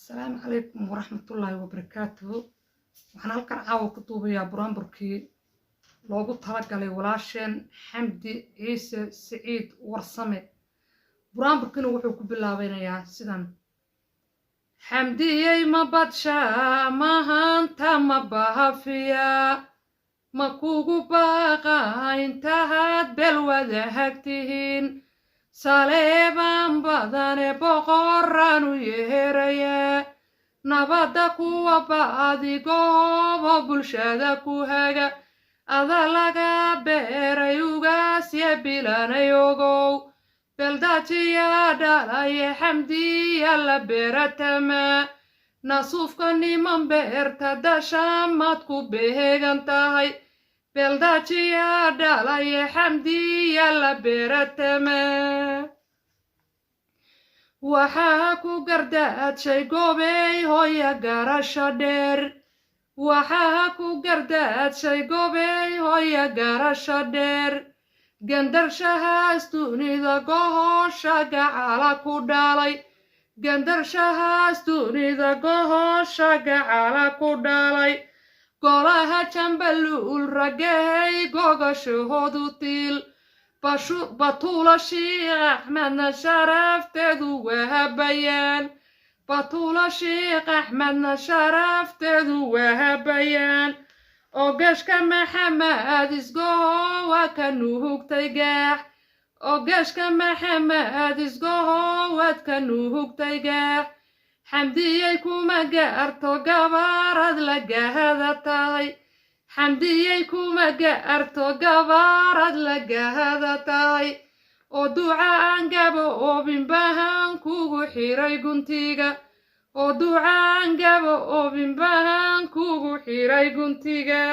السلام عليكم ورحمة الله وبركاته. waxaan halkan caawa ku duubayaa buraanburkii loogu talagalay walaasheen Xamdi Ciise Siciid Warsame. buraanburkina wuxuu ku bilaabaynayaa sidan: xamdiyey ma badsha mahanta ma bahafiya ma kugu baaqa intaad belwada hagtihiin saleebaan badane boqoraan u yeeraya nabada kuwa baadigoobo bulshada ku haga ada laga beeray ugaasya bilanay ogow beldaajiya dhalaye xamdiya la beeratama nasuufka niman beerta dashamad ku beegan tahay beldaajiya dhalaye xamdiya la beeratama waxaa ku gardaadshay gobey hooya garasho dheer waxaa ku gardaadshay gobey hooya garasho dheer gandarshahaas dunida gohosha gacala ku dhalay gandarshahaas dunida gohosha gacala ku dhalay golaha jambaluul ragay gogashahoodu tiil batuula Sheekh Axmedna sharafteedu wahabayaan batuula Sheekh Axmedna sharafteedu wahabayaan ogashka Maxamed isgoho waa ka nuhugtay gaax ogashka Maxamed isgoho waad ka nuhugtay gaax xamdiyey kuma gaarto gabarad la gahada tahay xamdiyey kuma gaarto gabarad la gahada tahay oo ducaan gabo oobin bahan kugu xiray guntiga oo ducaan gabo oobin bahan kugu xiray guntiga.